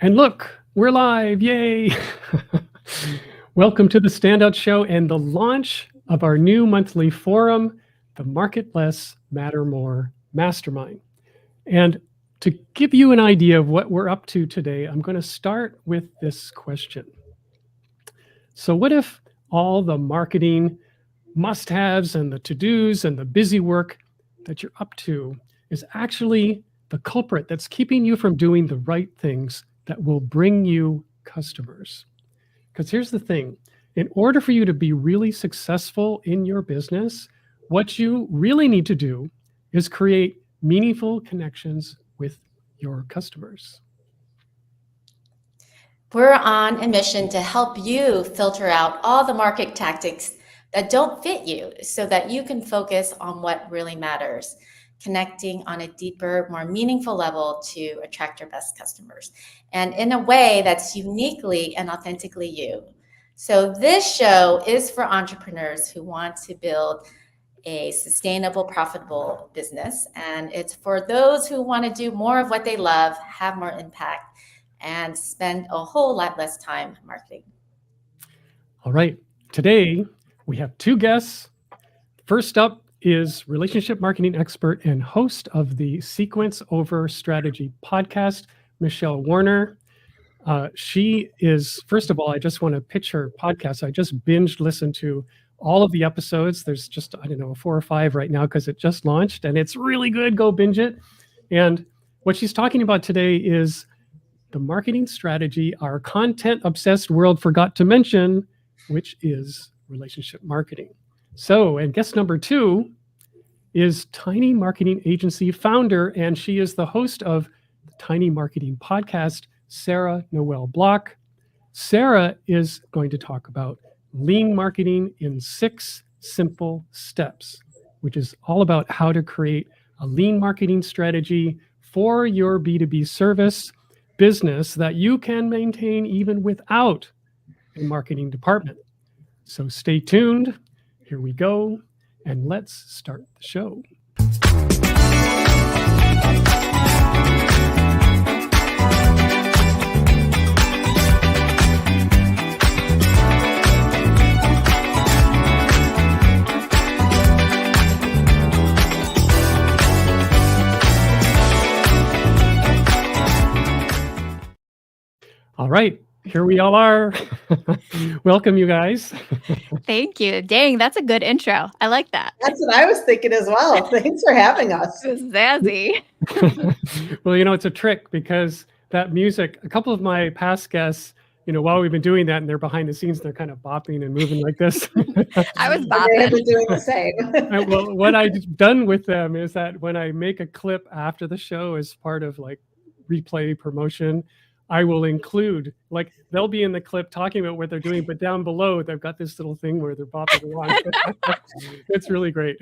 And look, we're live. Yay. Welcome to the Standout Show and the launch of our new monthly forum, the Market Less, Matter More Mastermind. And to give you an idea of what we're up to today, I'm going to start with this question. So, what if all the marketing must-haves and the to-dos and the busy work that you're up to is actually the culprit that's keeping you from doing the right things that will bring you customers? Because here's the thing, in order for you to be really successful in your business, what you really need to do is create meaningful connections with your customers. We're on a mission to help you filter out all the market tactics that don't fit you so that you can focus on what really matters, connecting on a deeper, more meaningful level to attract your best customers, and in a way that's uniquely and authentically you. So this show is for entrepreneurs who want to build a sustainable, profitable business, and it's for those who want to do more of what they love, have more impact, and spend a whole lot less time marketing. All right, today we have two guests. First up is relationship marketing expert and host of the Sequence Over Strategy podcast, Michelle Warner. She is, first of all, I just want to pitch her podcast. I just binged listened to all of the episodes. There's just, 4 or 5 right now because it just launched and it's really good. Go binge it. And what she's talking about today is the marketing strategy our content-obsessed world forgot to mention, which is relationship marketing. So, and guest number 2 is Tiny Marketing Agency founder, and she is the host of the Tiny Marketing Podcast, Sarah Noel Block. Sarah is going to talk about lean marketing in 6 simple steps, which is all about how to create a lean marketing strategy for your B2B service business that you can maintain even without a marketing department. So stay tuned. Here we go. And let's start the show. All right, here we all are. Welcome, you guys. Thank you. Dang, that's a good intro. I like that. That's what I was thinking as well. Thanks for having us. It was zazzy. Well, it's a trick because that music, a couple of my past guests, while we've been doing that and they're behind the scenes, they're kind of bopping and moving like this. I was They have bopping. been doing the same. Well, what I've done with them is that when I make a clip after the show as part of like replay promotion, I will include, like, they'll be in the clip talking about what they're doing, but down below, they've got this little thing where they're bopping along. It's really great.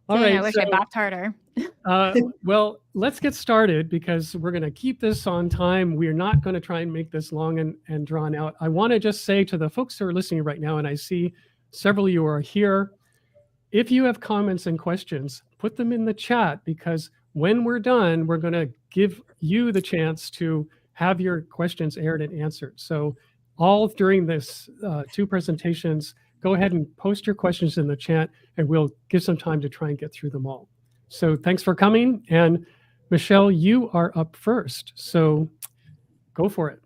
All Dang, right. I wish I bopped harder. Well, let's get started because we're going to keep this on time. We're not going to try and make this long and drawn out. I want to just say to the folks who are listening right now, and I see several of you are here, if you have comments and questions, put them in the chat because when we're done, we're going to give you the chance to have your questions aired and answered. So all during this 2 presentations, go ahead and post your questions in the chat and we'll give some time to try and get through them all. So thanks for coming. And Michelle, you are up first. So go for it.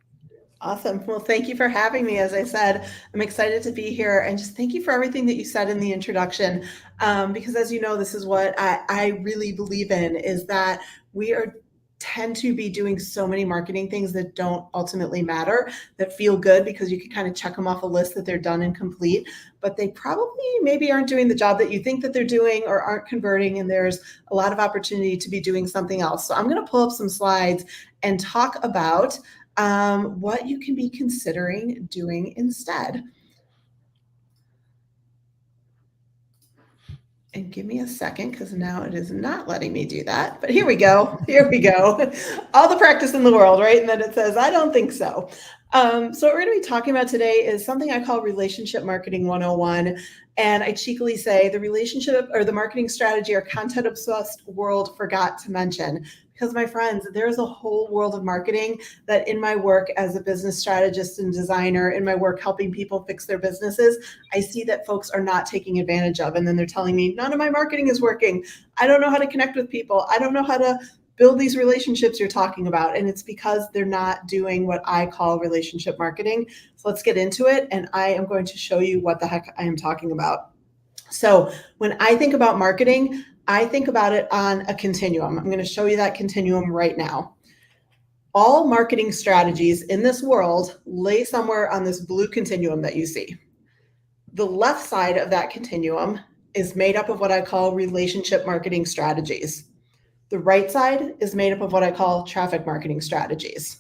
Awesome. Well, thank you for having me. As I said, I'm excited to be here and just thank you for everything that you said in the introduction. Because as you know, this is what I really believe in is that we tend to be doing so many marketing things that don't ultimately matter, that feel good because you can kind of check them off a list that they're done and complete, but they probably maybe aren't doing the job that you think that they're doing or aren't converting. And there's a lot of opportunity to be doing something else. So I'm going to pull up some slides and talk about what you can be considering doing instead. And give me a second because now it is not letting me do that. But here we go. Here we go. All the practice in the world, right? And then it says, I don't think so. So what we're going to be talking about today is something I call Relationship Marketing 101. And I cheekily say the relationship or the marketing strategy our content obsessed world forgot to mention. Because my friends, there's a whole world of marketing that in my work as a business strategist and designer, in my work helping people fix their businesses, I see that folks are not taking advantage of. And then they're telling me, none of my marketing is working. I don't know how to connect with people. I don't know how to build these relationships you're talking about. And it's because they're not doing what I call relationship marketing. So let's get into it. And I am going to show you what the heck I am talking about. So when I think about marketing, I think about it on a continuum. I'm going to show you that continuum right now. All marketing strategies in this world lay somewhere on this blue continuum that you see. The left side of that continuum is made up of what I call relationship marketing strategies. The right side is made up of what I call traffic marketing strategies.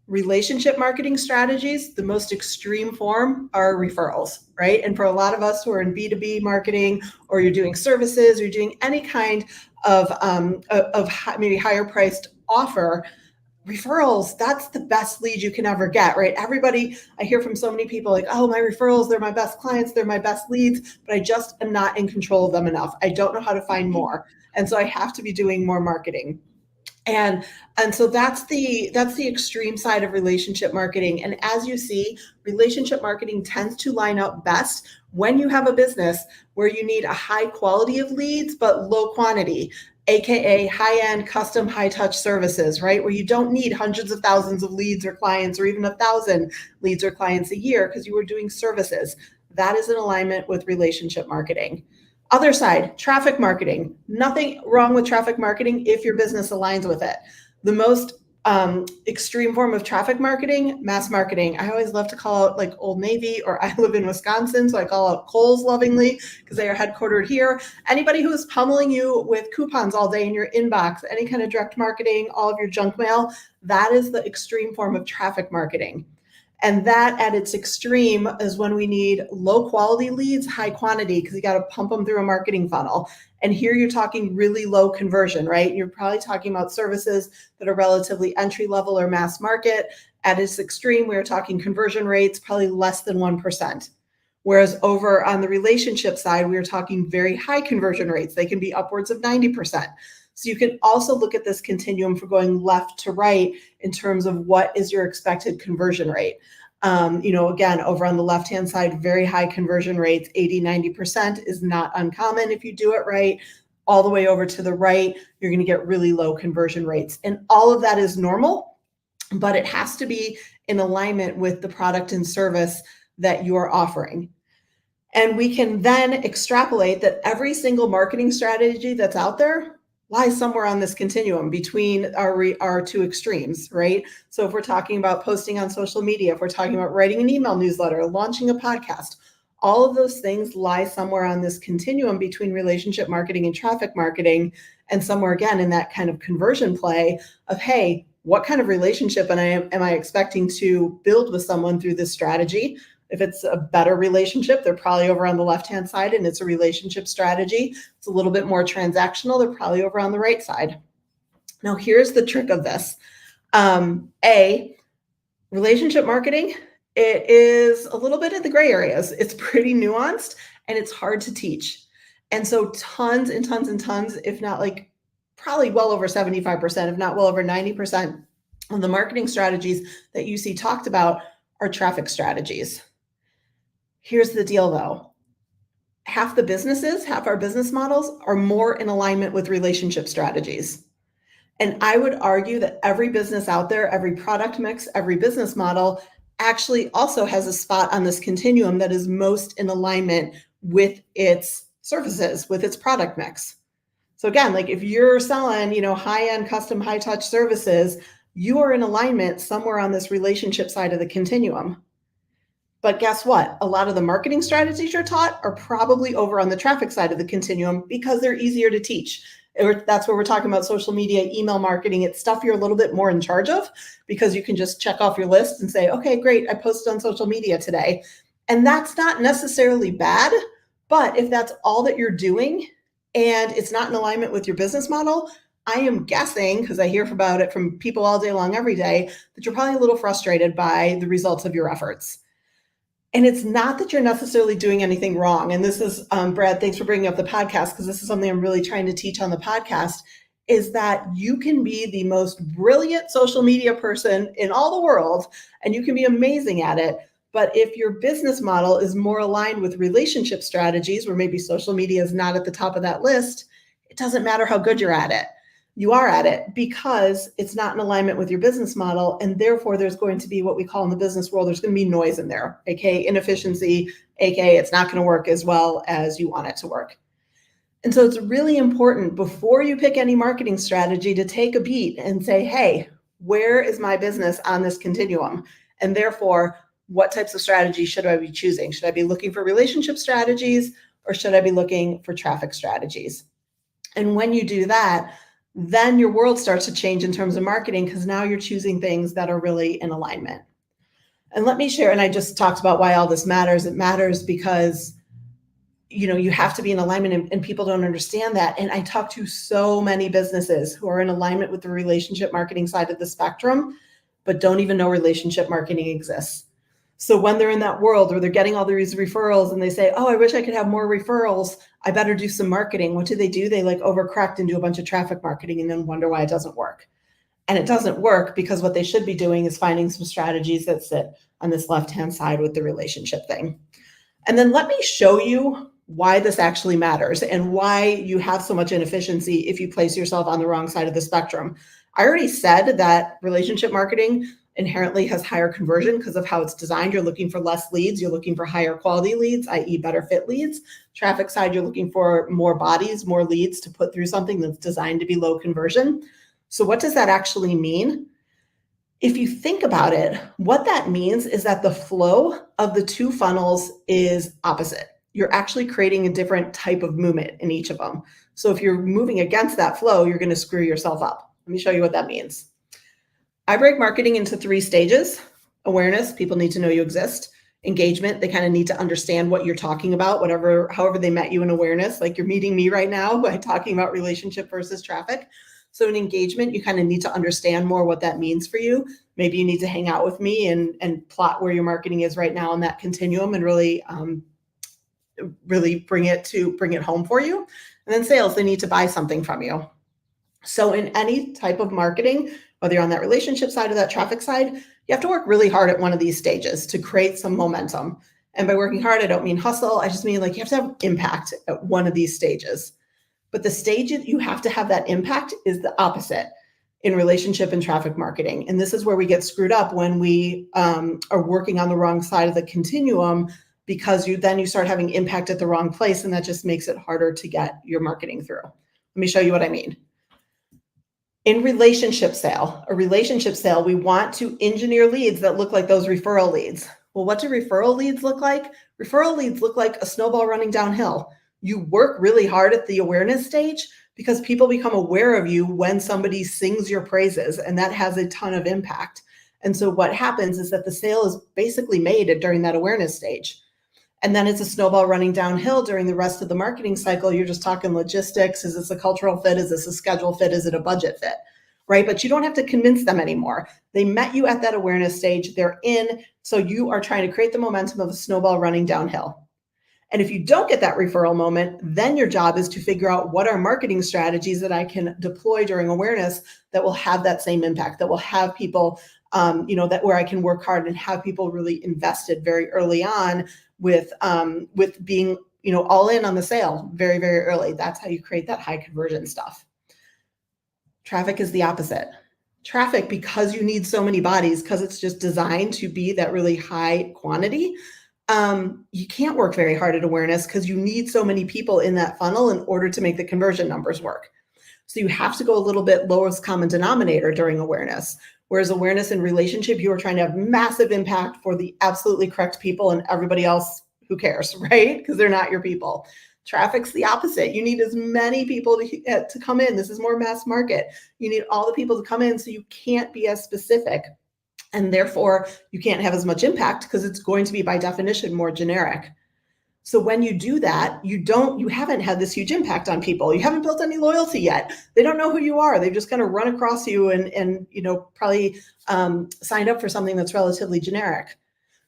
Relationship marketing strategies, the most extreme form, are referrals, right? And for a lot of us who are in B2B marketing, or you're doing services, or you're doing any kind of maybe higher priced offer, referrals, that's the best lead you can ever get, right? Everybody, I hear from so many people like, oh, my referrals, they're my best clients, they're my best leads, but I just am not in control of them enough. I don't know how to find more. And so I have to be doing more marketing. And so that's the extreme side of relationship marketing. And as you see, relationship marketing tends to line up best when you have a business where you need a high quality of leads, but low quantity, AKA high-end, custom, high-touch services, right? Where you don't need hundreds of thousands of leads or clients, or even 1,000 leads or clients a year because you were doing services. That is in alignment with relationship marketing. Other side, traffic marketing. Nothing wrong with traffic marketing if your business aligns with it. The most extreme form of traffic marketing, mass marketing. I always love to call out like Old Navy, or I live in Wisconsin, so I call out Kohl's lovingly because they are headquartered here. Anybody who is pummeling you with coupons all day in your inbox, any kind of direct marketing, all of your junk mail, that is the extreme form of traffic marketing. And that at its extreme is when we need low quality leads, high quantity, because you got to pump them through a marketing funnel. And here you're talking really low conversion, right? You're probably talking about services that are relatively entry level or mass market. At its extreme, we're talking conversion rates, probably less than 1%. Whereas over on the relationship side, we're talking very high conversion rates. They can be upwards of 90%. So you can also look at this continuum for going left to right in terms of what is your expected conversion rate. Again, over on the left-hand side, very high conversion rates, 80, 90% is not uncommon if you do it right. All the way over to the right, you're going to get really low conversion rates. And all of that is normal, but it has to be in alignment with the product and service that you are offering. And we can then extrapolate that every single marketing strategy that's out there lies somewhere on this continuum between our two extremes, right? So if we're talking about posting on social media, if we're talking about writing an email newsletter, launching a podcast, all of those things lie somewhere on this continuum between relationship marketing and traffic marketing, and somewhere again in that kind of conversion play of, hey, what kind of relationship am I expecting to build with someone through this strategy? If it's a better relationship, they're probably over on the left-hand side and it's a relationship strategy. It's a little bit more transactional. They're probably over on the right side. Now, here's the trick of this. Relationship marketing, it is a little bit in the gray areas. It's pretty nuanced and it's hard to teach. And so tons and tons and tons, if not like probably well over 75%, if not well over 90% of the marketing strategies that you see talked about are traffic strategies. Here's the deal though. Half our business models are more in alignment with relationship strategies. And I would argue that every business out there, every product mix, every business model actually also has a spot on this continuum that is most in alignment with its services, with its product mix. So again, like if you're selling, high-end custom high-touch services, you are in alignment somewhere on this relationship side of the continuum. But guess what? A lot of the marketing strategies you're taught are probably over on the traffic side of the continuum because they're easier to teach. That's where we're talking about social media, email marketing. It's stuff you're a little bit more in charge of because you can just check off your list and say, okay, great, I posted on social media today. And that's not necessarily bad, but if that's all that you're doing and it's not in alignment with your business model, I am guessing, because I hear about it from people all day long, every day, that you're probably a little frustrated by the results of your efforts. And it's not that you're necessarily doing anything wrong. And this is, Brad, thanks for bringing up the podcast, because this is something I'm really trying to teach on the podcast, is that you can be the most brilliant social media person in all the world, and you can be amazing at it. But if your business model is more aligned with relationship strategies, where maybe social media is not at the top of that list, it doesn't matter how good you're at it. You are at it because it's not in alignment with your business model. And therefore, there's going to be what we call in the business world, there's going to be noise in there, aka inefficiency, aka it's not going to work as well as you want it to work. And so it's really important before you pick any marketing strategy to take a beat and say, hey, where is my business on this continuum? And therefore, what types of strategies should I be choosing? Should I be looking for relationship strategies or should I be looking for traffic strategies? And when you do that, then your world starts to change in terms of marketing because now you're choosing things that are really in alignment. And let me share, and I just talked about why all this matters. It matters because you have to be in alignment and people don't understand that. And I talk to so many businesses who are in alignment with the relationship marketing side of the spectrum, but don't even know relationship marketing exists. So when they're in that world where they're getting all these referrals and they say, oh, I wish I could have more referrals, I better do some marketing. What do? They overcorrect and do a bunch of traffic marketing and then wonder why it doesn't work. And it doesn't work because what they should be doing is finding some strategies that sit on this left-hand side with the relationship thing. And then let me show you why this actually matters and why you have so much inefficiency if you place yourself on the wrong side of the spectrum. I already said that relationship marketing inherently has higher conversion because of how it's designed. You're looking for less leads. You're looking for higher quality leads, i.e. better fit leads. Traffic side, you're looking for more bodies, more leads to put through something that's designed to be low conversion. So what does that actually mean? If you think about it, what that means is that the flow of the two funnels is opposite. You're actually creating a different type of movement in each of them. So if you're moving against that flow, you're going to screw yourself up. Let me show you what that means. I break marketing into 3 stages. Awareness, people need to know you exist. Engagement, they kind of need to understand what you're talking about, however they met you in awareness, like you're meeting me right now by talking about relationship versus traffic. So in engagement, you kind of need to understand more what that means for you. Maybe you need to hang out with me and plot where your marketing is right now in that continuum and really bring it home for you. And then sales, they need to buy something from you. So in any type of marketing, whether you're on that relationship side or that traffic side, you have to work really hard at one of these stages to create some momentum. And by working hard, I don't mean hustle. I just mean you have to have impact at one of these stages. But the stage that you have to have that impact is the opposite in relationship and traffic marketing. And this is where we get screwed up when we are working on the wrong side of the continuum, because you start having impact at the wrong place, and that just makes it harder to get your marketing through. Let me show you what I mean. In a relationship sale, we want to engineer leads that look like those referral leads. Well, what do referral leads look like? Referral leads look like a snowball running downhill. You work really hard at the awareness stage because people become aware of you when somebody sings your praises, and that has a ton of impact. And so what happens is that the sale is basically made during that awareness stage. And then it's a snowball running downhill during the rest of the marketing cycle. You're just talking logistics. Is this a cultural fit? Is this a schedule fit? Is it a budget fit? Right? But you don't have to convince them anymore. They met you at that awareness stage. They're in. So you are trying to create the momentum of a snowball running downhill. And if you don't get that referral moment, then your job is to figure out what are marketing strategies that I can deploy during awareness that will have that same impact, that will have people, that where I can work hard and have people really invested very early on with being, all in on the sale very, very early. That's how you create that high conversion stuff. Traffic is the opposite. Traffic, because you need so many bodies, because it's just designed to be that really high quantity, you can't work very hard at awareness because you need so many people in that funnel in order to make the conversion numbers work. So you have to go a little bit lowest common denominator during awareness. Whereas awareness and relationship, you are trying to have massive impact for the absolutely correct people, and everybody else, who cares, right? Because they're not your people. Traffic's the opposite. You need as many people to come in. This is more mass market. You need all the people to come in, so you can't be as specific. And therefore, you can't have as much impact because it's going to be, by definition, more generic. So when you do that, you haven't had this huge impact on people. You haven't built any loyalty yet. They don't know who you are. They've just kind of run across you and probably signed up for something that's relatively generic.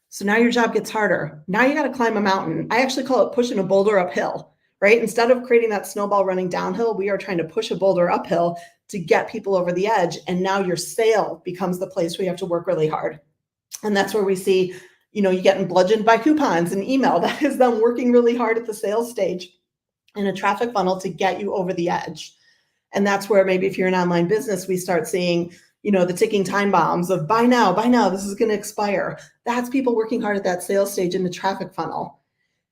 So now your job gets harder. Now you got to climb a mountain. I actually call it pushing a boulder uphill, right? Instead of creating that snowball running downhill, we are trying to push a boulder uphill to get people over the edge. And now your sale becomes the place where you have to work really hard. And that's where we see, you getting bludgeoned by coupons and email. That is them working really hard at the sales stage in a traffic funnel to get you over the edge. And that's where maybe if you're an online business, we start seeing, the ticking time bombs of buy now, this is going to expire. That's people working hard at that sales stage in the traffic funnel.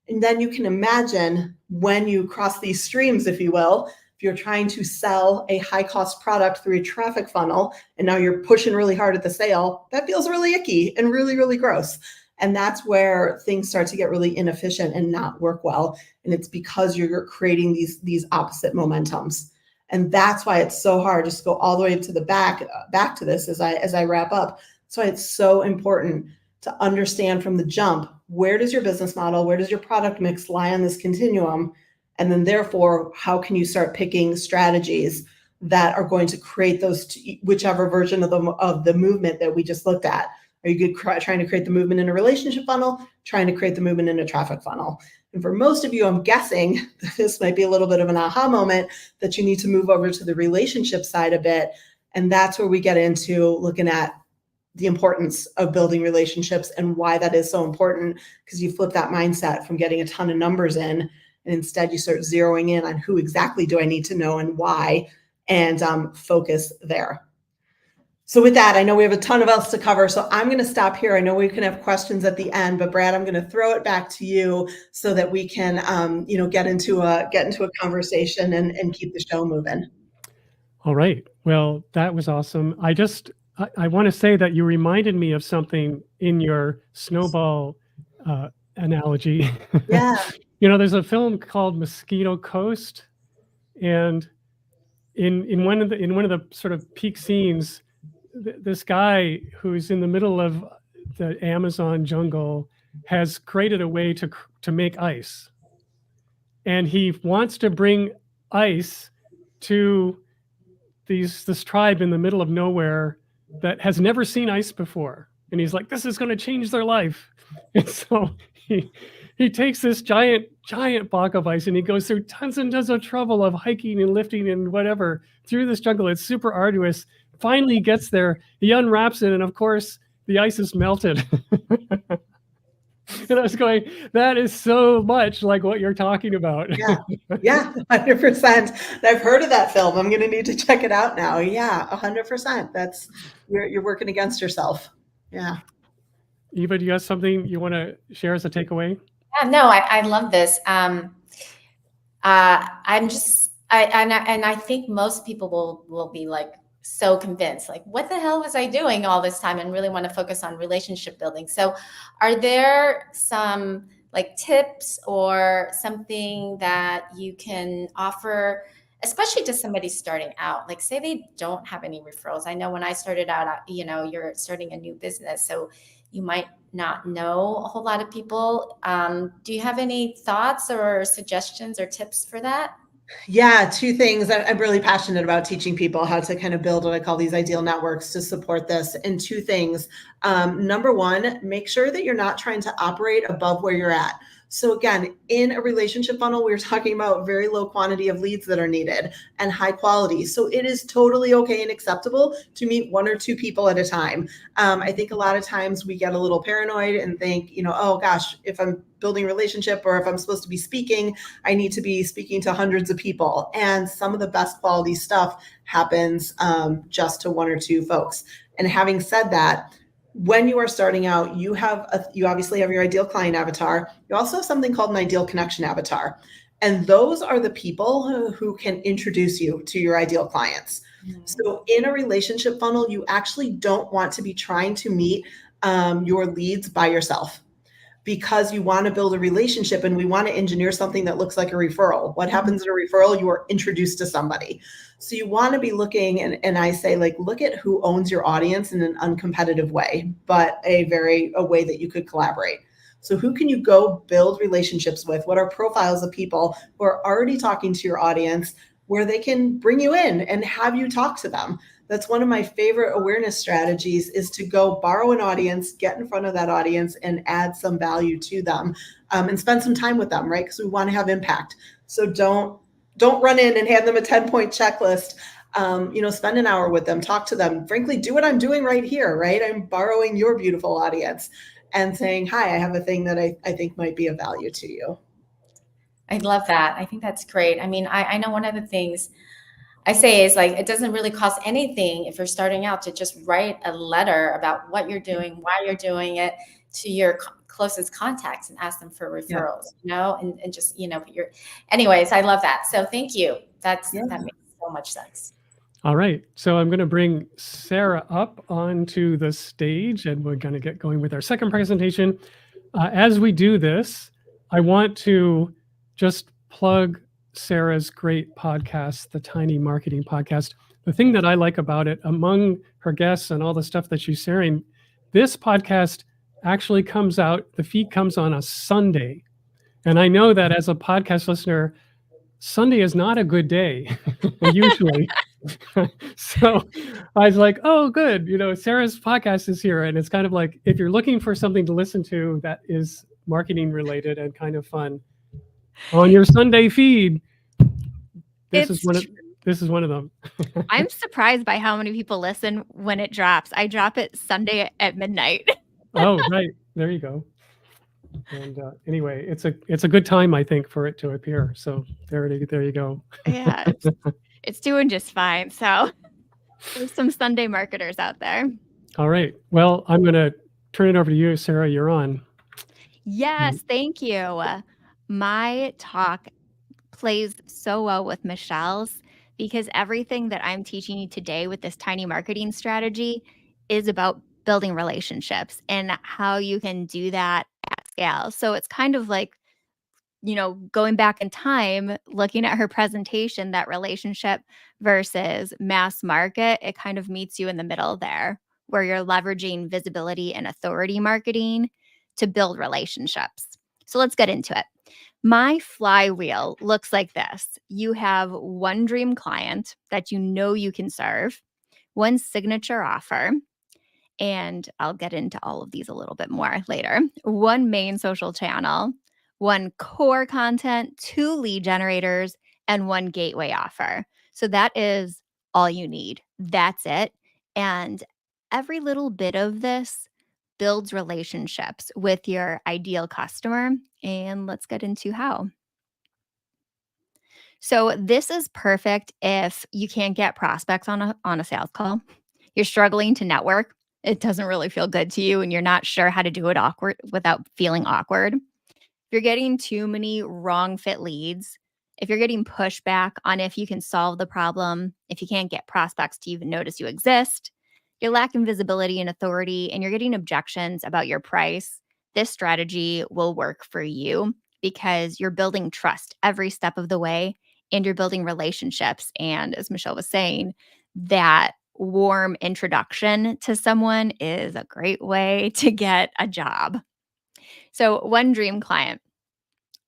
And then you can imagine when you cross these streams, if you will, if you're trying to sell a high cost product through a traffic funnel, and now you're pushing really hard at the sale, that feels really icky and really, really gross. And that's where things start to get really inefficient and not work well. And it's because you're creating these opposite momentums. And that's why it's so hard. Just go all the way to the back to this as I wrap up. That's why it's so important to understand from the jump, where does your business model, where does your product mix lie on this continuum? And then therefore, how can you start picking strategies that are going to create those, whichever version of the movement that we just looked at? Are you trying to create the movement in a relationship funnel, trying to create the movement in a traffic funnel? And for most of you, I'm guessing this might be a little bit of an aha moment that you need to move over to the relationship side a bit. And that's where we get into looking at the importance of building relationships and why that is so important, because you flip that mindset from getting a ton of numbers in, and instead you start zeroing in on who exactly do I need to know and why, and focus there. So with that, I know we have a ton of else to cover, so I'm going to stop here. I know we can have questions at the end, but Brad, I'm going to throw it back to you so that we can, get into a conversation and keep the show moving. All right. Well, that was awesome. I want to say that you reminded me of something in your snowball analogy. Yeah. There's a film called Mosquito Coast, and in one of the sort of peak scenes, this guy who's in the middle of the Amazon jungle has created a way to make ice, and he wants to bring ice to this tribe in the middle of nowhere that has never seen ice before. And he's like, this is going to change their life. And so he takes this giant block of ice and he goes through tons and tons of trouble of hiking and lifting and whatever through this jungle. It's super arduous. Finally he gets there, he unwraps it, and of course the ice is melted. And I was going, that is so much like what you're talking about. Yeah, 100%. I've heard of that film. I'm going to need to check it out now. Yeah, 100%. That's, you're working against yourself. Yeah. Eva, do you have something you want to share as a takeaway? Yeah, no, I love this. I think most people will be like so convinced, like, what the hell was I doing all this time, and really want to focus on relationship building. So are there some like tips or something that you can offer, especially to somebody starting out? Like, say they don't have any referrals. I know when I started out, you're starting a new business, so you might not know a whole lot of people. Do you have any thoughts or suggestions or tips for that? Yeah, two things. I'm really passionate about teaching people how to kind of build what I call these ideal networks to support this. And two things. Number one, make sure that you're not trying to operate above where you're at. So again, in a relationship funnel, we're talking about very low quantity of leads that are needed and high quality. So it is totally okay and acceptable to meet one or two people at a time. I think a lot of times we get a little paranoid and think, oh gosh, if I'm building a relationship or if I'm supposed to be speaking, I need to be speaking to hundreds of people. And some of the best quality stuff happens just to one or two folks. And having said that, when you are starting out, you obviously have your ideal client avatar. You also have something called an ideal connection avatar. And those are the people who can introduce you to your ideal clients. Mm-hmm. So in a relationship funnel, you actually don't want to be trying to meet your leads by yourself, because you want to build a relationship and we want to engineer something that looks like a referral. What happens in a referral? You are introduced to somebody. So you want to be looking, and I say, like, look at who owns your audience in an uncompetitive way, but a way that you could collaborate. So who can you go build relationships with? What are profiles of people who are already talking to your audience where they can bring you in and have you talk to them? That's one of my favorite awareness strategies, is to go borrow an audience, get in front of that audience and add some value to them, and spend some time with them, right? Because we want to have impact. So don't run in and hand them a 10-point checklist. Spend an hour with them, talk to them. Frankly, do what I'm doing right here, right? I'm borrowing your beautiful audience and saying, hi, I have a thing that I think might be of value to you. I love that. I think that's great. I mean, I know one of the things I say is like, it doesn't really cost anything if you're starting out to just write a letter about what you're doing, why you're doing it to your closest contacts and ask them for referrals, and just, put anyways, I love that. So thank you. That makes so much sense. All right. So I'm going to bring Sarah up onto the stage, and we're going to get going with our second presentation. As we do this, I want to just plug Sarah's great podcast, the Tiny Marketing Podcast. The thing that I like about it, among her guests and all the stuff that she's sharing, this podcast actually comes out, the feed comes on a Sunday. And I know that as a podcast listener, Sunday is not a good day, usually. So I was like, oh, good. Sarah's podcast is here. And it's kind of like, if you're looking for something to listen to that is marketing related and kind of fun on your Sunday feed, this is one of them. I'm surprised by how many people listen when it drops. I drop it Sunday at midnight. Oh, right. There you go. And anyway, it's a good time, I think, for it to appear. So there you go. Yeah, it's doing just fine. So there's some Sunday marketers out there. All right. Well, I'm going to turn it over to you, Sarah. You're on. Yes, thank you. My talk plays so well with Michelle's because everything that I'm teaching you today with this tiny marketing strategy is about building relationships and how you can do that at scale. So it's kind of like, going back in time, looking at her presentation, that relationship versus mass market, it kind of meets you in the middle there, where you're leveraging visibility and authority marketing to build relationships. So let's get into it. My flywheel looks like this. You have one dream client that you can serve, one signature offer, and I'll get into all of these a little bit more later, one main social channel, one core content, two lead generators, and one gateway offer. So that is all you need. That's it. And every little bit of this builds relationships with your ideal customer. And let's get into how. So this is perfect if you can't get prospects on a sales call. You're struggling to network. It doesn't really feel good to you and you're not sure how to do it without feeling awkward. If you're getting too many wrong fit leads, if you're getting pushback on if you can solve the problem, if you can't get prospects to even notice you exist, you're lacking visibility and authority, and you're getting objections about your price, this strategy will work for you because you're building trust every step of the way and you're building relationships. And as Michelle was saying, that warm introduction to someone is a great way to get a job. So, one dream client.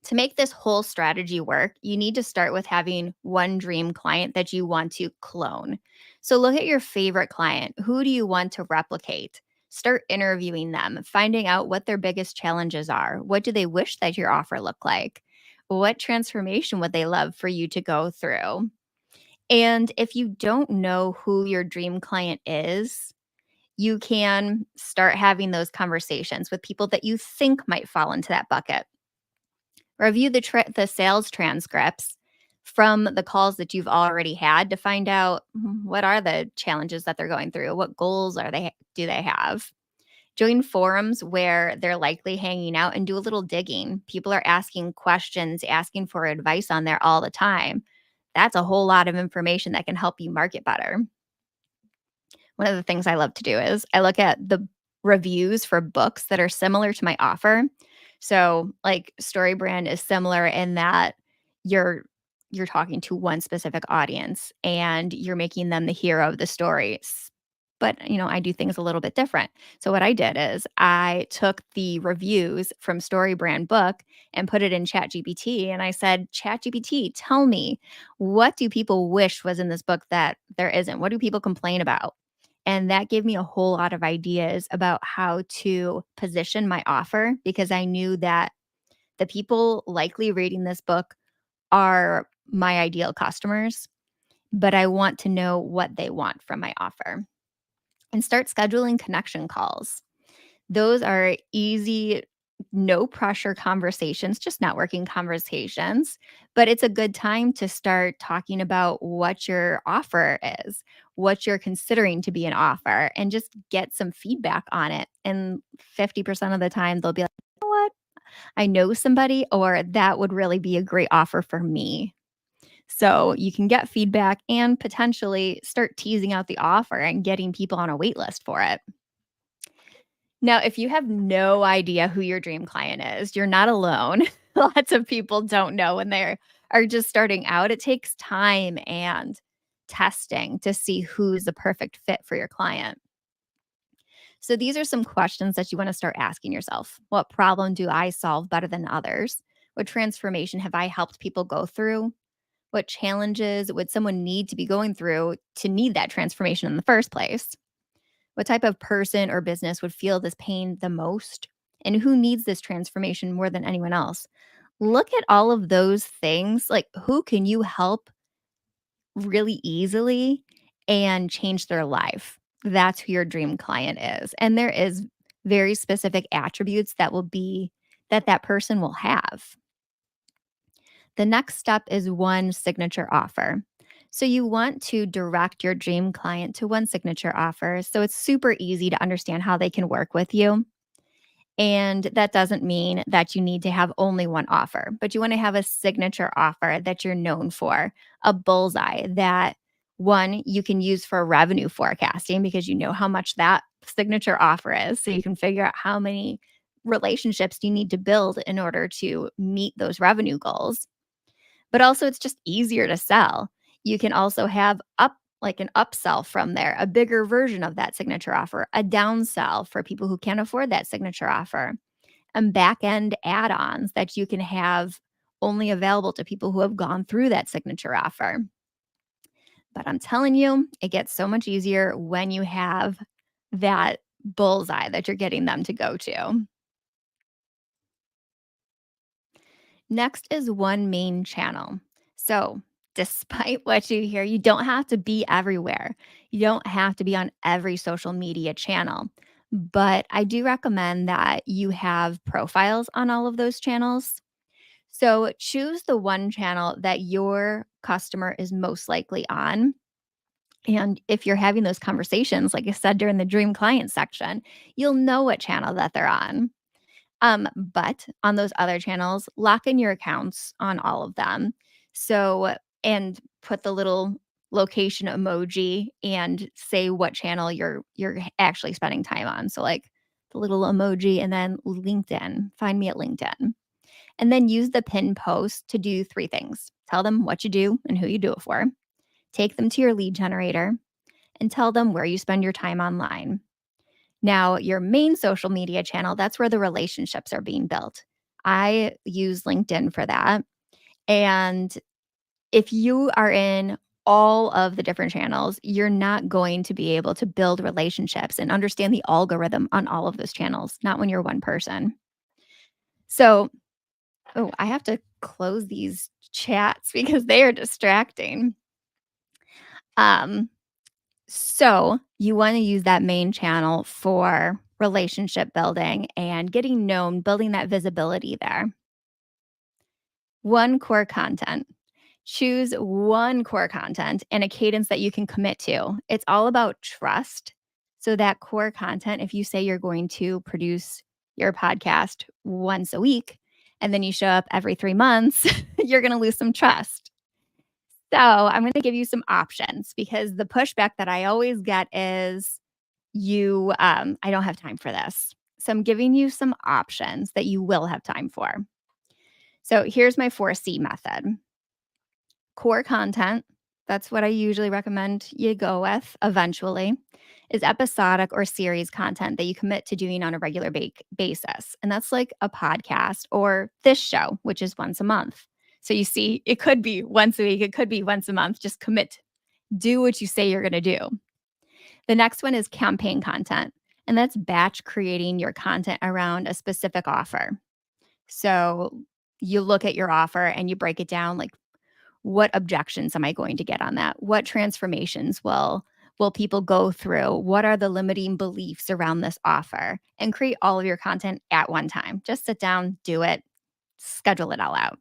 To make this whole strategy work, you need to start with having one dream client that you want to clone. So, look at your favorite client. Who do you want to replicate? Start interviewing them, finding out what their biggest challenges are. What do they wish that your offer looked like? What transformation would they love for you to go through? And if you don't know who your dream client is, you can start having those conversations with people that you think might fall into that bucket. Review the sales transcripts from the calls that you've already had to find out what are the challenges that they're going through, what goals do they have. Join forums where they're likely hanging out and do a little digging. People are asking questions, asking for advice on there all the time. That's a whole lot of information that can help you market better. One of the things I love to do is I look at the reviews for books that are similar to my offer. So like StoryBrand is similar in that you're talking to one specific audience and you're making them the hero of the story. But, I do things a little bit different. So what I did is I took the reviews from StoryBrand book and put it in ChatGPT. And I said, ChatGPT, tell me, what do people wish was in this book that there isn't? What do people complain about? And that gave me a whole lot of ideas about how to position my offer because I knew that the people likely reading this book are my ideal customers, but I want to know what they want from my offer. And start scheduling connection calls. Those are easy, no pressure conversations, just networking conversations. But it's a good time to start talking about what your offer is, what you're considering to be an offer, and just get some feedback on it. And 50% of the time, they'll be like, you know what? I know somebody, or that would really be a great offer for me. So you can get feedback and potentially start teasing out the offer and getting people on a wait list for it. Now, if you have no idea who your dream client is, you're not alone. Lots of people don't know when they are just starting out. It takes time and testing to see who's the perfect fit for your client. So these are some questions that you want to start asking yourself. What problem do I solve better than others? What transformation have I helped people go through? What challenges would someone need to be going through to need that transformation in the first place? What type of person or business would feel this pain the most? And who needs this transformation more than anyone else? Look at all of those things. Like, who can you help really easily and change their life? That's who your dream client is. And there is very specific attributes that person will have. The next step is one signature offer. So you want to direct your dream client to one signature offer. So it's super easy to understand how they can work with you. And that doesn't mean that you need to have only one offer, but you want to have a signature offer that you're known for, a bullseye that one you can use for revenue forecasting because you know how much that signature offer is. So you can figure out how many relationships you need to build in order to meet those revenue goals. But also it's just easier to sell. You can also have an upsell from there, a bigger version of that signature offer, a downsell for people who can't afford that signature offer, and back end add-ons that you can have only available to people who have gone through that signature offer. But I'm telling you, it gets so much easier when you have that bullseye that you're getting them to go to. Next is one main channel. So, despite what you hear, you don't have to be everywhere. You don't have to be on every social media channel. But I do recommend that you have profiles on all of those channels. So, choose the one channel that your customer is most likely on. And if you're having those conversations, like I said during the dream client section, you'll know what channel that they're on. But on those other channels, lock in your accounts on all of them. So, and put the little location emoji and say what channel you're actually spending time on. So like the little emoji and then LinkedIn. Find me at LinkedIn. And then use the pin post to do three things. Tell them what you do and who you do it for. Take them to your lead generator and tell them where you spend your time online. Now, your main social media channel, that's where the relationships are being built. I use LinkedIn for that. And if you are in all of the different channels, you're not going to be able to build relationships and understand the algorithm on all of those channels, not when you're one person. So, I have to close these chats because they are distracting. So you want to use that main channel for relationship building and getting known, building that visibility there. One core content. Choose one core content and a cadence that you can commit to. It's all about trust. So that core content, if you say you're going to produce your podcast once a week and then you show up every 3 months, you're going to lose some trust. So I'm going to give you some options because the pushback that I always get is I don't have time for this. So I'm giving you some options that you will have time for. So here's my 4C method. Core content, that's what I usually recommend you go with eventually, is episodic or series content that you commit to doing on a regular basis. And that's like a podcast or this show, which is once a month. So you see, it could be once a week, it could be once a month. Just commit, do what you say you're going to do. The next one is campaign content, and that's batch creating your content around a specific offer. So you look at your offer and you break it down like What objections am I going to get on that? What transformations will people go through? What are the limiting beliefs around this offer? And create all of your content at one time. Just sit down, do it, schedule it all out.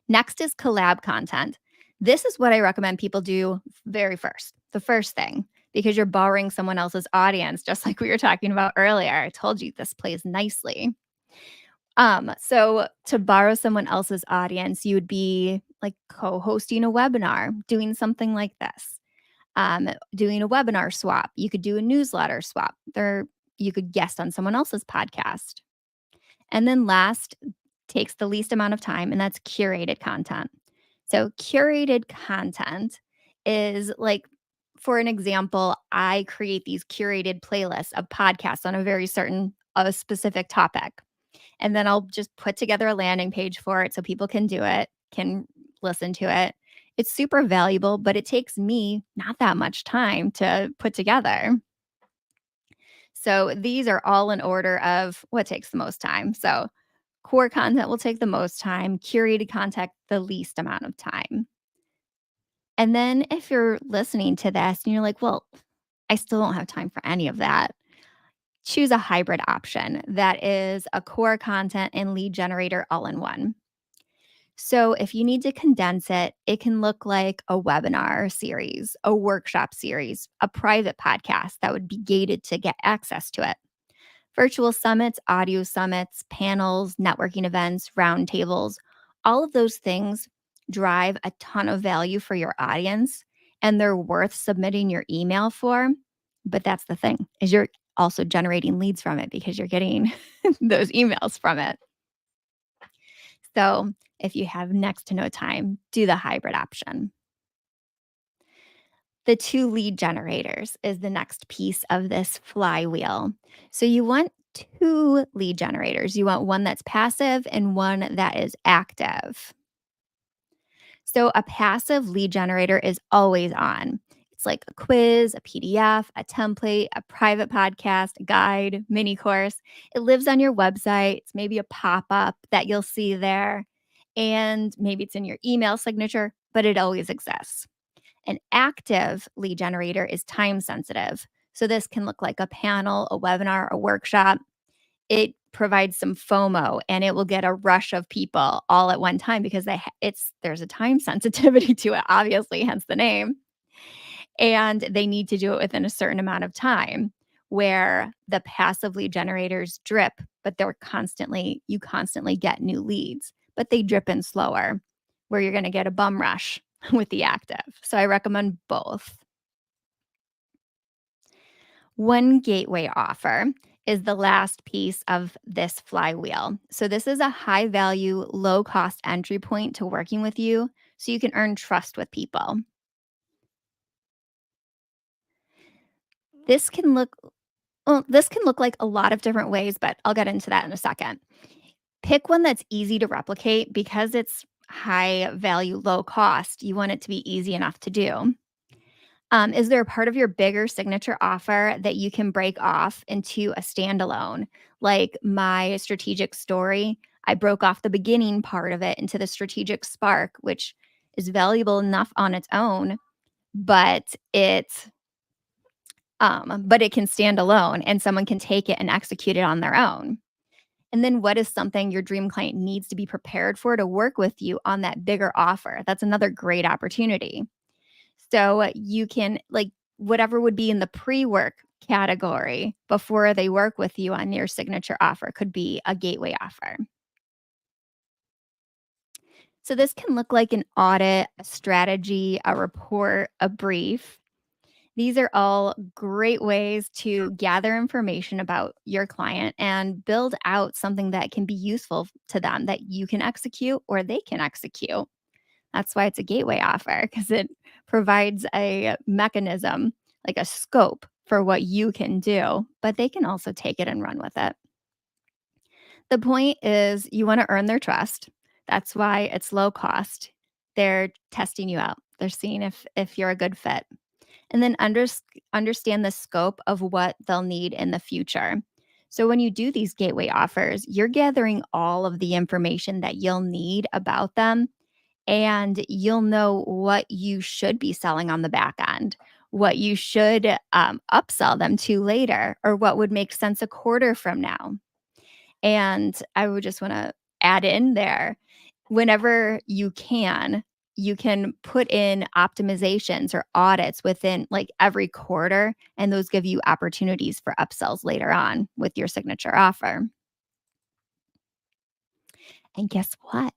Next is collab content. This is what I recommend people do very first, the first thing, because you're borrowing someone else's audience, just like we were talking about earlier. I told you this plays nicely. So to borrow someone else's audience, you would be like co-hosting a webinar, doing something like this, doing a webinar swap. You could do a newsletter swap. You could guest on someone else's podcast. And then last takes the least amount of time, and that's curated content. So curated content is like, for an example, I create these curated playlists of podcasts on a specific topic. And then I'll just put together a landing page for it so people can do it, can listen to it. It's super valuable, but it takes me not that much time to put together. So these are all in order of what takes the most time. So core content will take the most time, curated content the least amount of time. And then if you're listening to this and you're like, well, I still don't have time for any of that, choose a hybrid option that is a core content and lead generator all in one. So if you need to condense it, it can look like a webinar series, a workshop series, a private podcast that would be gated to get access to it. Virtual summits, audio summits, panels, networking events, roundtables, all of those things drive a ton of value for your audience, and they're worth submitting your email for. But that's the thing, is you're also generating leads from it because you're getting those emails from it. So if you have next to no time, do the hybrid option. The 2 lead generators is the next piece of this flywheel. So you want 2 lead generators. You want one that's passive and one that is active. So a passive lead generator is always on. It's like a quiz, a PDF, a template, a private podcast, a guide, mini course. It lives on your website. It's maybe a pop-up that you'll see there. And maybe it's in your email signature, but it always exists. An active lead generator is time sensitive. So this can look like a panel, a webinar, a workshop. It provides some FOMO, and it will get a rush of people all at one time because there's a time sensitivity to it, obviously, hence the name. And they need to do it within a certain amount of time, where the passive lead generators drip, but you constantly get new leads, but they drip in slower, where you're going to get a bum rush with the active. So I recommend both. One gateway offer is the last piece of this flywheel. So this is a high value, low cost entry point to working with you so you can earn trust with people. This can look like a lot of different ways, but I'll get into that in a second. Pick one that's easy to replicate because it's high value, low cost. You want it to be easy enough to do. Is there a part of your bigger signature offer that you can break off into a standalone? Like my strategic story, I broke off the beginning part of it into the strategic spark, which is valuable enough on its own, but it can stand alone and someone can take it and execute it on their own. And then what is something your dream client needs to be prepared for to work with you on that bigger offer? That's another great opportunity. So you can, like, whatever would be in the pre-work category before they work with you on your signature offer could be a gateway offer. So this can look like an audit, a strategy, a report, a brief. These are all great ways to gather information about your client and build out something that can be useful to them that you can execute or they can execute. That's why it's a gateway offer, because it provides a mechanism, like a scope for what you can do, but they can also take it and run with it. The point is you want to earn their trust. That's why it's low cost. They're testing you out. They're seeing if you're a good fit. And then understand the scope of what they'll need in the future. So when you do these gateway offers, you're gathering all of the information that you'll need about them and you'll know what you should be selling on the back end, what you should upsell them to later, or what would make sense a quarter from now. And I would just want to add in there, whenever you can put in optimizations or audits within like every quarter, and those give you opportunities for upsells later on with your signature offer. And guess what?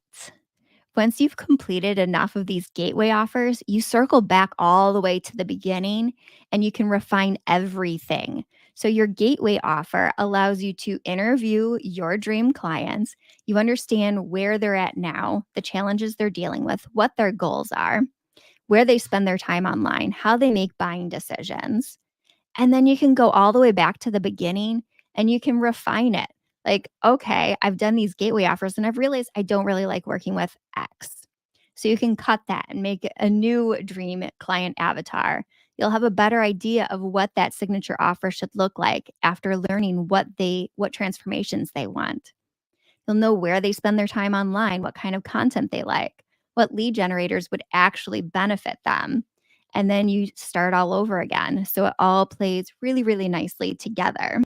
Once you've completed enough of these gateway offers, you circle back all the way to the beginning and you can refine everything. So, your gateway offer allows you to interview your dream clients. You understand where they're at now, the challenges they're dealing with, what their goals are, where they spend their time online, how they make buying decisions. And then you can go all the way back to the beginning and you can refine it. Like, okay, I've done these gateway offers and I've realized I don't really like working with X. So you can cut that and make a new dream client avatar. You'll have a better idea of what that signature offer should look like after learning what transformations they want. You'll know where they spend their time online, what kind of content they like, what lead generators would actually benefit them. And then you start all over again. So it all plays really, really nicely together.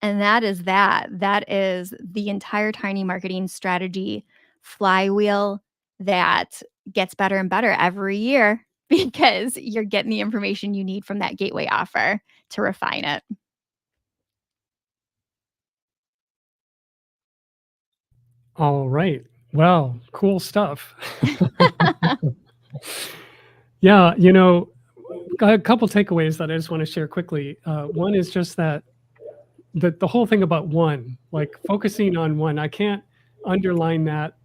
And that is that. That is the entire tiny marketing strategy flywheel that gets better and better every year because you're getting the information you need from that gateway offer to refine it. All right. Well, cool stuff. Yeah, got a couple takeaways that I just want to share quickly. One is just that the whole thing about one, like focusing on one, I can't underline that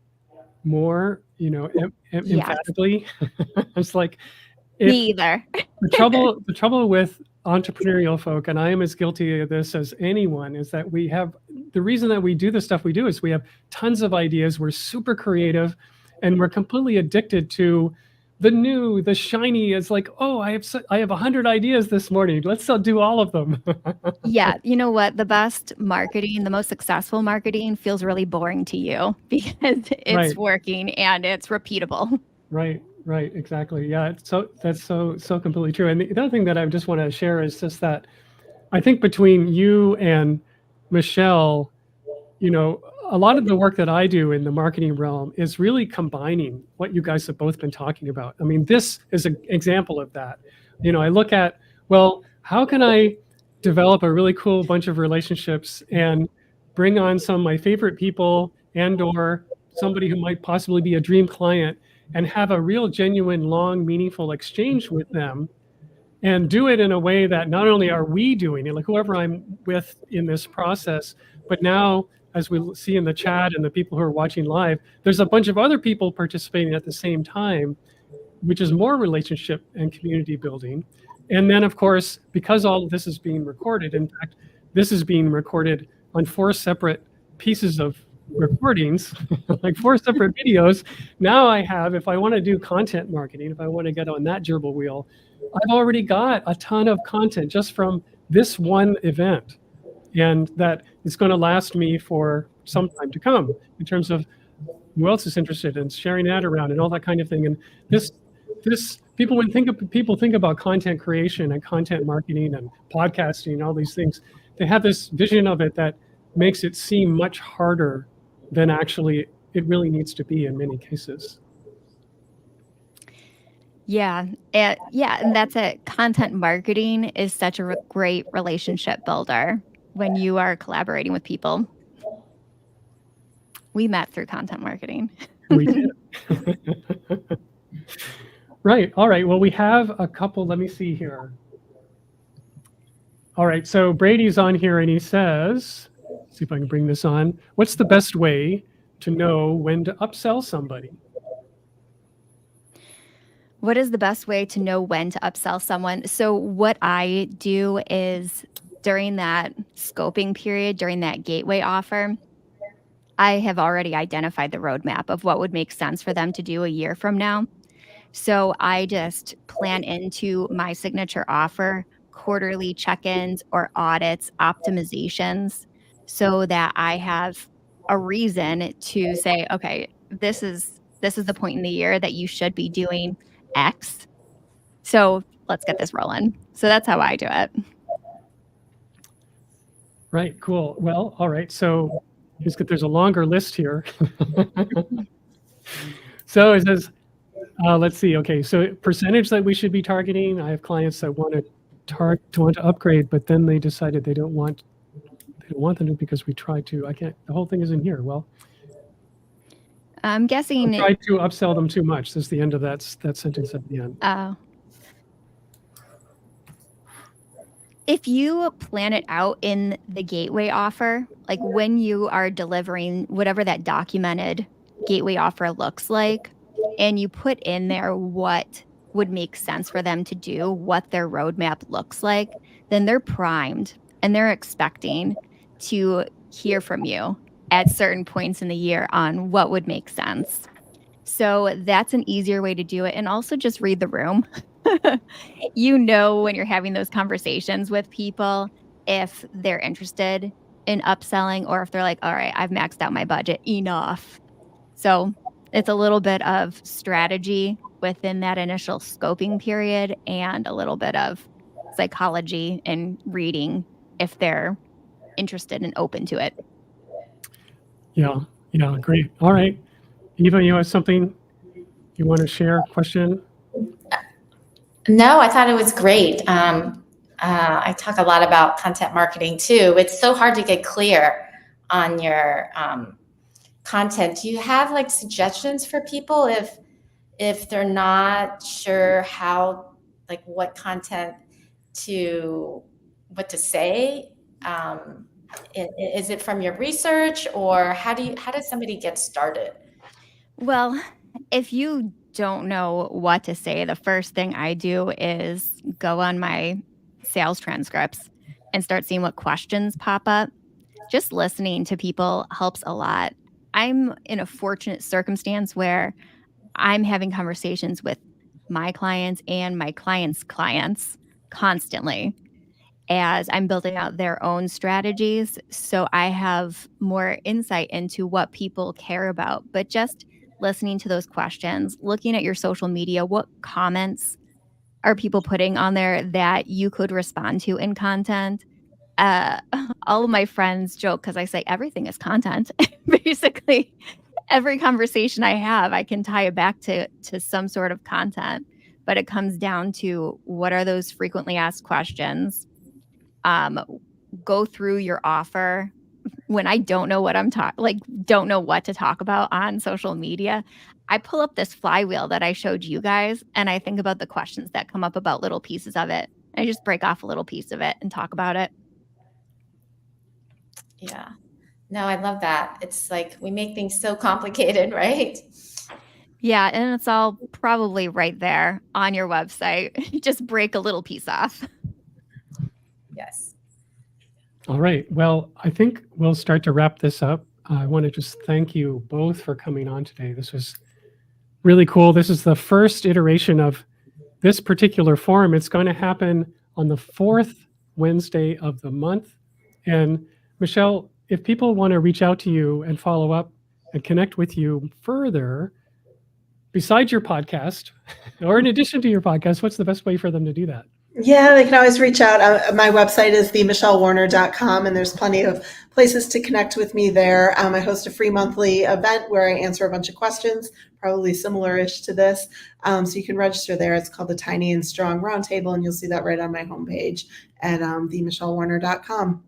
more, Yes, emphatically. It's like me if either. the trouble with entrepreneurial folk, and I am as guilty of this as anyone, is that the reason that we do the stuff we do is we have tons of ideas, we're super creative, and we're completely addicted to the new, the shiny. It's like, oh, I have 100 ideas this morning. Let's do all of them. Yeah, you know what? The best marketing, the most successful marketing feels really boring to you because it's Right. working and it's repeatable. Right, exactly. Yeah, that's so completely true. And the other thing that I just want to share is just that I think between you and Michelle, a lot of the work that I do in the marketing realm is really combining what you guys have both been talking about. I mean, this is an example of that. I look at, well, how can I develop a really cool bunch of relationships and bring on some of my favorite people and/or somebody who might possibly be a dream client and have a real genuine, long, meaningful exchange with them, and do it in a way that not only are we doing it, like whoever I'm with in this process, but now, as we see in the chat and the people who are watching live, there's a bunch of other people participating at the same time, which is more relationship and community building. And then, of course, because all of this is being recorded, in fact, this is being recorded on 4 separate pieces of recordings, like 4 separate videos. Now I have, if I want to do content marketing, if I want to get on that gerbil wheel, I've already got a ton of content just from this one event. And that is going to last me for some time to come in terms of who else is interested in sharing that around and all that kind of thing. And this people think about content creation and content marketing and podcasting and all these things, they have this vision of it that makes it seem much harder than actually it really needs to be in many cases. Yeah. And that's it. Content marketing is such a great relationship builder when you are collaborating with people. We met through content marketing. We did. Right. All right. Well, we have a couple. Let me see here. All right. So Brady's on here and he says, let's see if I can bring this on. What's the best way to know when to upsell somebody? What is the best way to know when to upsell someone? So what I do is during that scoping period, during that gateway offer, I have already identified the roadmap of what would make sense for them to do a year from now. So I just plan into my signature offer quarterly check-ins or audits, optimizations, so that I have a reason to say, okay, this is this is the point in the year that you should be doing X. So let's get this rolling. So that's how I do it. Right. Cool. Well, all right. So there's a longer list here. So it says, let's see. Okay. So percentage that we should be targeting. I have clients that want to upgrade, but then they decided they don't want them to because we tried to. The whole thing is in here. Well, I'm guessing. We tried to upsell them too much. That's the end of that sentence at the end. Oh. If you plan it out in the gateway offer, like when you are delivering whatever that documented gateway offer looks like, and you put in there what would make sense for them to do, what their roadmap looks like, then they're primed and they're expecting to hear from you at certain points in the year on what would make sense. So that's an easier way to do it. And also just read the room. You know, when you're having those conversations with people, if they're interested in upselling or if they're like, all right, I've maxed out my budget, enough. So it's a little bit of strategy within that initial scoping period and a little bit of psychology and reading if they're interested and open to it. Yeah, great. All right. Eva, you have something you want to share? Question? No, I thought it was great. I talk a lot about content marketing too. It's so hard to get clear on your content. Do you have like suggestions for people if they're not sure how, like what content what to say? Is it from your research, or how does somebody get started? Well, if you don't know what to say, the first thing I do is go on my sales transcripts and start seeing what questions pop up. Just listening to people helps a lot. I'm in a fortunate circumstance where I'm having conversations with my clients and my clients' clients constantly as I'm building out their own strategies. So I have more insight into what people care about. But just listening to those questions, looking at your social media, what comments are people putting on there that you could respond to in content? All of my friends joke because I say everything is content. Basically, every conversation I have, I can tie it back to some sort of content. But it comes down to what are those frequently asked questions? Go through your offer. When I don't know what don't know what to talk about on social media, I pull up this flywheel that I showed you guys, and I think about the questions that come up about little pieces of it. I just break off a little piece of it and talk about it. Yeah. No, I love that. It's like we make things so complicated, right? Yeah, and it's all probably right there on your website. Just break a little piece off. Yes. All right. Well, I think we'll start to wrap this up. I want to just thank you both for coming on today. This was really cool. This is the first iteration of this particular forum. It's going to happen on the 4th Wednesday of the month. And Michelle, if people want to reach out to you and follow up and connect with you further, besides your podcast, or in addition to your podcast, what's the best way for them to do that? Yeah, they can always reach out. My website is themichellewarner.com, and there's plenty of places to connect with me there. I host a free monthly event where I answer a bunch of questions, probably similar-ish to this. So you can register there. It's called the Tiny and Strong Roundtable, and you'll see that right on my homepage at themichellewarner.com.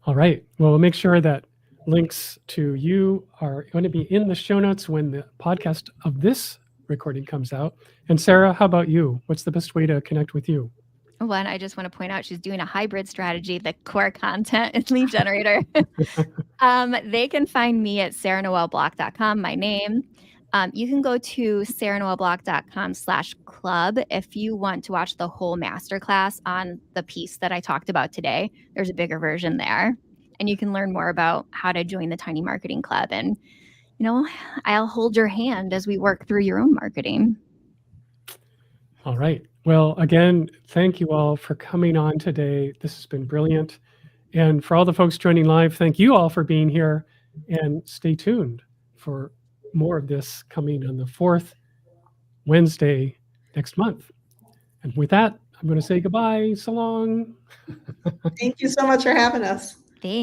All right. Well, we'll make sure that links to you are going to be in the show notes when the podcast of this recording comes out. And Sarah, how about you? What's the best way to connect with you? One, I just want to point out she's doing a hybrid strategy, the core content and lead generator. They can find me at sarahnoelblock.com, my name. You can go to sarahnoelblock.com/club if you want to watch the whole masterclass on the piece that I talked about today. There's a bigger version there. And you can learn more about how to join the Tiny Marketing Club. And, I'll hold your hand as we work through your own marketing. All right. Well, again, thank you all for coming on today. This has been brilliant. And for all the folks joining live, thank you all for being here, and stay tuned for more of this coming on the 4th Wednesday next month. And with that, I'm going to say goodbye. So long. Thank you so much for having us.